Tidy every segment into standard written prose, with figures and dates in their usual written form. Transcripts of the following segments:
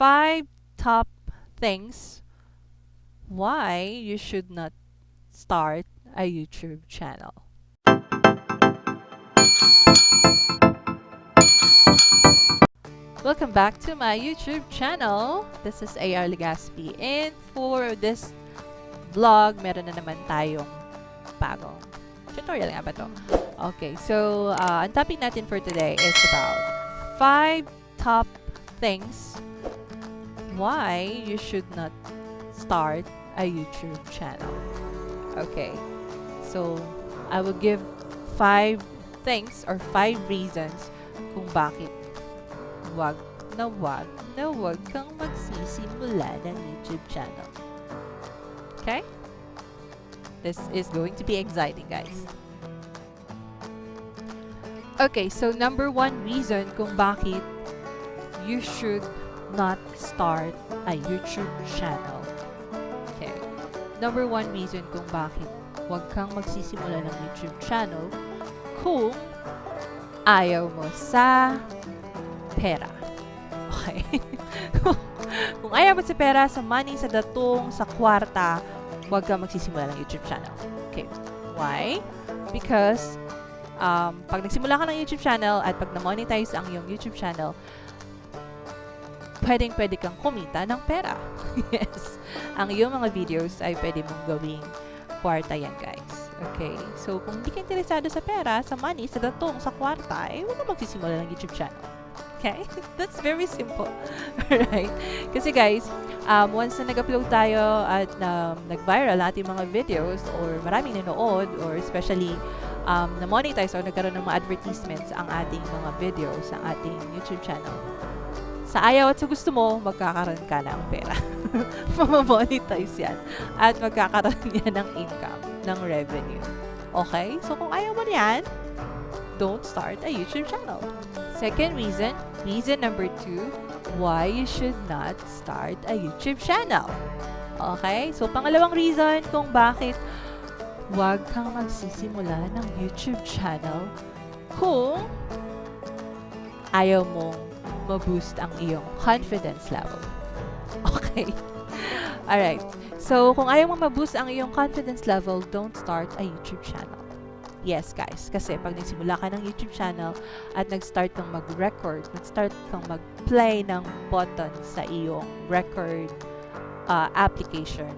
5 top things why you should not start a YouTube channel. Welcome back to my YouTube channel. This is Legaspi, and for this vlog, meron na naman tayong bagong tutorial nga ba to? Okay, so ang topic natin for today is about 5 top things why you should not start a YouTube channel. Okay, so I will give 5 things or 5 reasons kung bakit wag kang magsisimula ng YouTube channel. Okay? This is going to be exciting, guys. Okay, so number 1 reason kung bakit you should not start a YouTube channel. Okay. Number 1 reason kung bakit wag kang magsisimula ng YouTube channel kung ayaw mo sa pera. Okay? Kung ayaw mo sa pera, sa money, sa datong, sa kwarta, huwag kang magsisimula ng YouTube channel. Okay. Why? Because pag nagsimula ka ng YouTube channel at pag na-monetize ang iyong YouTube channel, pwede kang kumita ng pera. Yes. Ang iyong mga videos ay pwede mong gawing kwarta yan, guys. Okay? So, kung hindi ka interesado sa pera, sa money, sa datong, sa kwarta, huwag kang magsisimula ng YouTube channel. Okay? That's very simple. Alright? Kasi guys, once na nag-upload tayo at nag-viral ating mga videos or maraming nanood or especially na-monetize or nagkaroon ng mga advertisements ang ating mga videos sa ating YouTube channel, sa ayaw at sa gusto mo, magkakaroon ka ng pera. Mamamonetize yan. At magkakaroon yan ng income, ng revenue. Okay? So, kung ayaw mo yan, don't start a YouTube channel. Second reason number 2, why you should not start a YouTube channel. Okay? So, pangalawang reason kung bakit wag kang magsisimula ng YouTube channel kung ayaw mong ma-boost ang iyong confidence level. Okay? Alright. So, kung ayaw mong ma-boost ang iyong confidence level, don't start a YouTube channel. Yes, guys. Kasi pag nagsimula ka ng YouTube channel at nag-start kang mag-record, nag-start kang mag-play ng button sa iyong record application,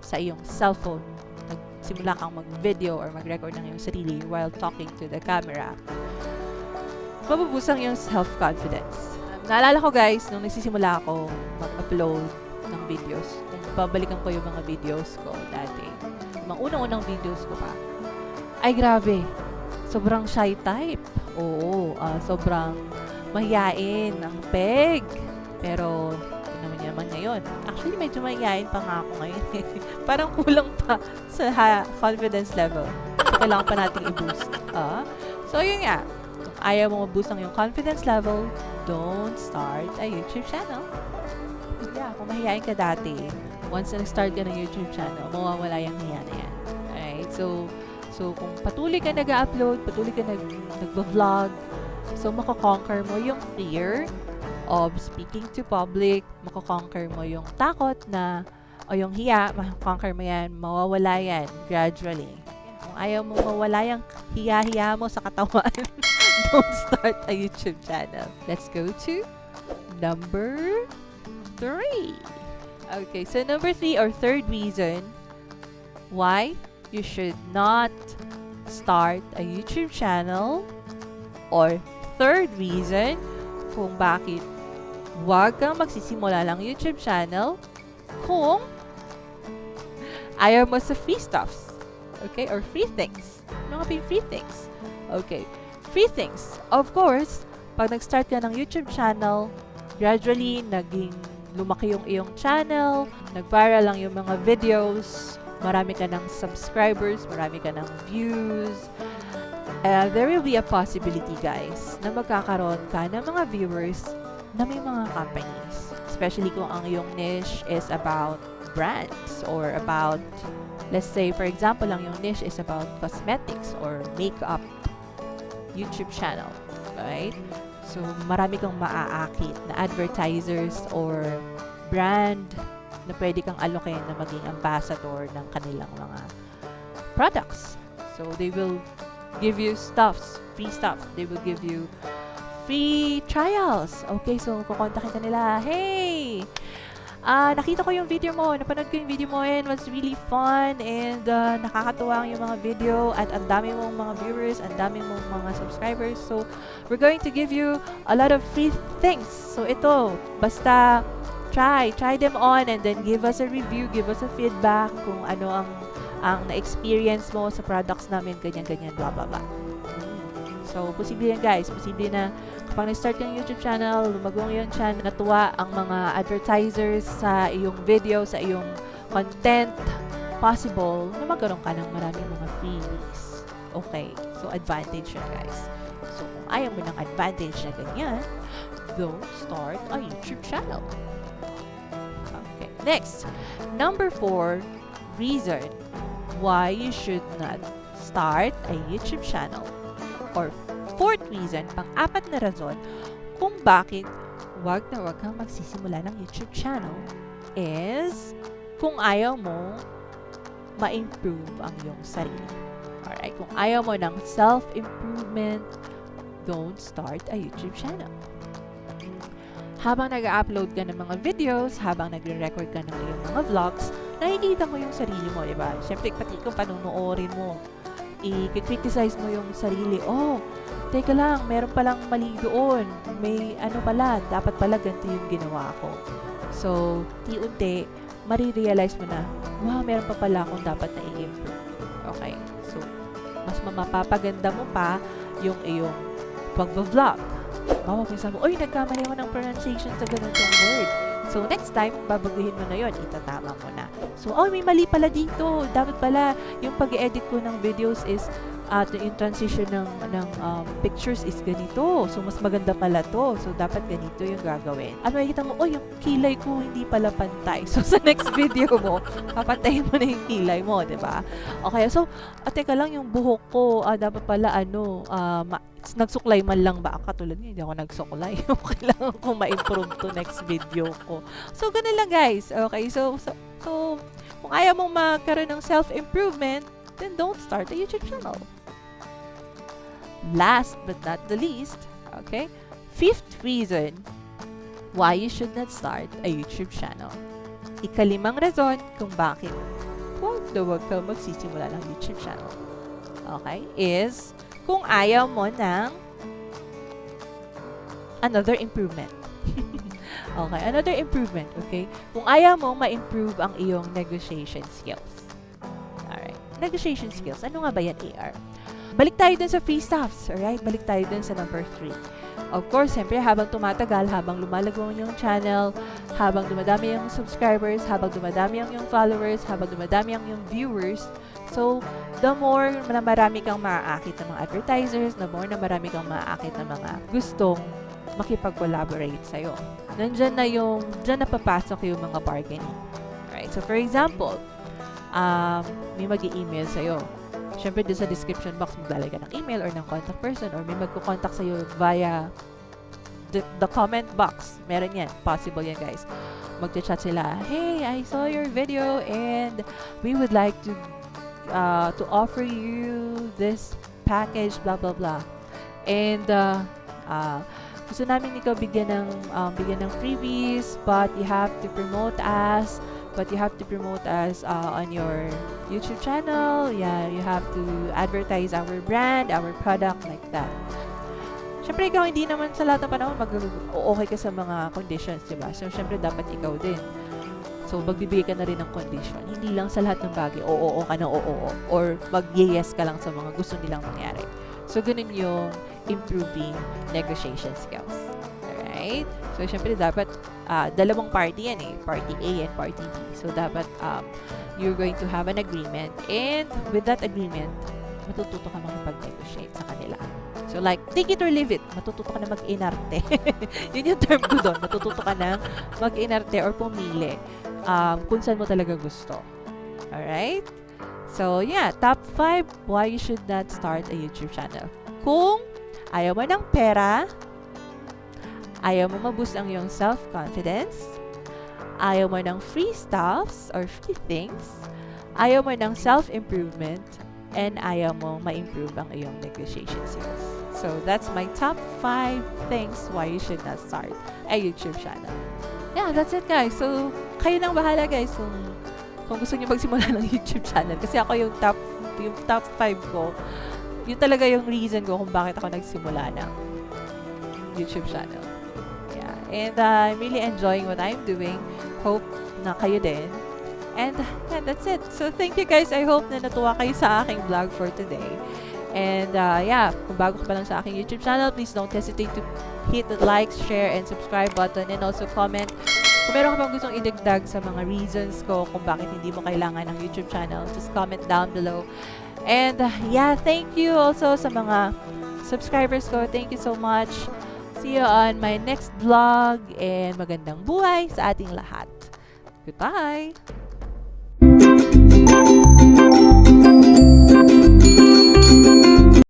sa iyong cellphone, nagsimula kang mag-video or mag-record ng iyong sarili while talking to the camera, mabubusang yung self-confidence. Naalala ko, guys, nung nagsisimula ako mag-upload ng videos, kung babalikan ko yung mga videos ko dati, mga unang-unang videos ko pa, ay grabe, sobrang shy type. Oo, sobrang mahiyain ang peg. Pero, yun naman ngayon. Actually, medyo mahiyain pa nga ako ngayon. Parang kulang pa sa confidence level. So, kailangan pa natin i-boost. So, yun nga. Kung ayaw mo ma-boost ang yung confidence level, don't start a YouTube channel. Yeah, kung mahiyain ka dati, once na nag-start ka ng YouTube channel, mawawala yung hiya na yan. Alright? So, kung patuloy ka nag-upload, patuloy ka nag-vlog, so makakonquer mo yung fear of speaking to public, makakonquer mo yung takot na, o yung hiya, makakonquer mo yan, mawawala yan gradually. Kung ayaw mo mawala yung hiya-hiya mo sa katawan, don't start a YouTube channel. Let's go to number 3. Okay, so number 3 or third reason why you should not start a YouTube channel, or third reason kung bakit wag kang magsisimula ng YouTube channel kung ayaw mo sa free stuffs. Okay? Or free things. Mga free things. Okay. Free things. Of course, pag nag-start ka ng YouTube channel, gradually, naging lumaki yung iyong channel, nag-viral lang yung mga videos, marami ka ng subscribers, marami ka ng views. There will be a possibility, guys, na magkakaroon ka ng mga viewers na may mga companies. Especially kung ang iyong niche is about brands or about, let's say, for example, ang iyong niche is about cosmetics or makeup YouTube channel. Right? So, So, marami kang maaakit na advertisers or brand na pwede kang alokin na maging ambassador ng kanilang mga products. So, they will give you free stuff. They will give you free trials. Okay, so kukontakin ka nila. Hey! Nakita ko yung video mo. Napanood ko yung video mo and it was really fun and nakakatuwa yung mga video at ang dami mong mga viewers, ang dami mong mga subscribers. So, we're going to give you a lot of free things. So, ito, basta try them on and then give us a review, give us a feedback kung ano ang na-experience mo sa products namin, ganyan, blah, blah, blah. So, posible yan guys. Posible na kapag na-start yung YouTube channel, lumagong yung channel, natuwa ang mga advertisers sa iyong video, sa iyong content, possible na magkaroon ka ng maraming mga freebies. Okay. So, advantage yun guys. So, kung ayaw mo ng advantage na ganyan, don't start a YouTube channel. Okay. Next, number 4 reason why you should not start a YouTube channel. Or fourth reason, pang-apat na rason kung bakit wag kang magsisimula ng YouTube channel is kung ayaw mo ma-improve ang iyong sarili. Alright? Kung ayaw mo ng self-improvement, don't start a YouTube channel. Habang nag-upload ka ng mga videos, habang nagre-record ka ng iyong mga vlogs, nakikita mo yung sarili mo, diba? Siyempre, pati kung panonoorin mo, i-criticize mo yung sarili. Oh, teka lang, meron palang mali doon. May ano pala, dapat pala ganito yung ginawa ko. So, unti-unti, marirealize mo na, wow, meron pa pala akong dapat na i-improve. Okay? So, mas mapapaganda mo pa yung iyong pag-vlog. Bawa, minsan mo, oy, nagkamali ako ng pronunciation sa ganitong word. So, next time, babaguhin mo na yon, itatama mo na. So, oh, may mali pala dito. Dapat pala, yung pag-edit ko ng videos is, yung transition ng pictures is ganito. So, mas maganda pala to. So, dapat ganito yung gagawin. At makikita mo, oh, yung kilay ko hindi pala pantay. So, sa next video mo, papantayin mo na yung kilay mo, diba? Okay, so, teka lang, yung buhok ko, dapat pala, nagsuklay man lang ba? Katulad niya, hindi ako nagsuklay. Kailangan ko ma-improve to next video ko. So, ganun lang guys. Okay, so kung ayaw mong magkaroon ng self-improvement, then don't start a YouTube channel. Last but not the least, okay, fifth reason why you should not start a YouTube channel. Ikalimang rason kung bakit huwag kang magsisimula ng YouTube channel. Okay, is kung ayaw mo ng another improvement. Okay, another improvement, okay? Kung ayaw mo ma-improve ang iyong negotiation skills. Alright, negotiation skills. Ano nga ba yan, AR? Balik tayo dun sa free stuffs, alright? Balik tayo dun sa number 3. Of course, siyempre, habang tumatagal, habang lumalago yung channel, habang dumadami yung subscribers, habang dumadami yung followers, habang dumadami yung viewers, so, the more na marami kang maaakit ng mga advertisers, the more na marami kang maaakit ng mga gustong makipag-collaborate sa'yo. Diyan na papasok yung mga bargaining. Right? So, for example, may mag-i-email sa'yo. Siyempre, doon sa description box, maglalagay ka ng email or ng contact person or may magkukontak sa'yo via the comment box. Meron yan. Possible yan, guys. Mag-chat sila, hey, I saw your video and we would like to offer you this package, blah, blah, blah. And, gusto namin ikaw bigyan ng freebies, but you have to promote us on your YouTube channel. Yeah, you have to advertise our brand, our product, like that. Siyempre, ikaw hindi naman sa lahat ng panahon mag-okay ka sa mga conditions, diba? So, siyempre, dapat ikaw din. So, magbibigay ka na rin ng condition. Hindi lang sa lahat ng bagay, oo ka na oo. Or mag-yes ka lang sa mga gusto nilang mangyari. So, ganun yung improving negotiation skills. Alright? So, syempre, dapat dalawang party yan eh. Party A and Party B. So, dapat you're going to have an agreement. And with that agreement, matututo ka makipag-negotiate sa kanila. So, like, take it or leave it. Matututo ka na mag-inarte. Yun yung term ko doon. Matututo ka na mag-inarte or pumili kung saan mo talaga gusto. Alright? So, yeah. Top 5 why you should not start a YouTube channel. Kung ayaw mo ng pera, ayaw mo ma-boost ang iyong self-confidence, ayaw mo ng free stuffs or free things, ayaw mo ng self-improvement, and ayaw mo ma-improve ang iyong negotiation skills. So, that's my top 5 things why you should not start a YouTube channel. Yeah, that's it guys. So, kayo nang bahala guys kung gusto niyo magsimula ng YouTube channel. Kasi ako yung top 5 ko, yun talaga yung reason ko kung bakit ako nagsimula ng YouTube channel. Yeah, and I'm really enjoying what I'm doing. Hope na kayo din. And yeah, that's it. So, thank you guys. I hope na natuwa kayo sa aking vlog for today. And yeah, kung bago ka pa lang sa aking YouTube channel, please don't hesitate to hit the like, share, and subscribe button. And also comment kung meron ka pang gustong idagdag sa mga reasons ko kung bakit hindi mo kailangan ng YouTube channel. Just comment down below. And yeah, thank you also sa mga subscribers ko. Thank you so much. See you on my next vlog. And magandang buhay sa ating lahat. Goodbye!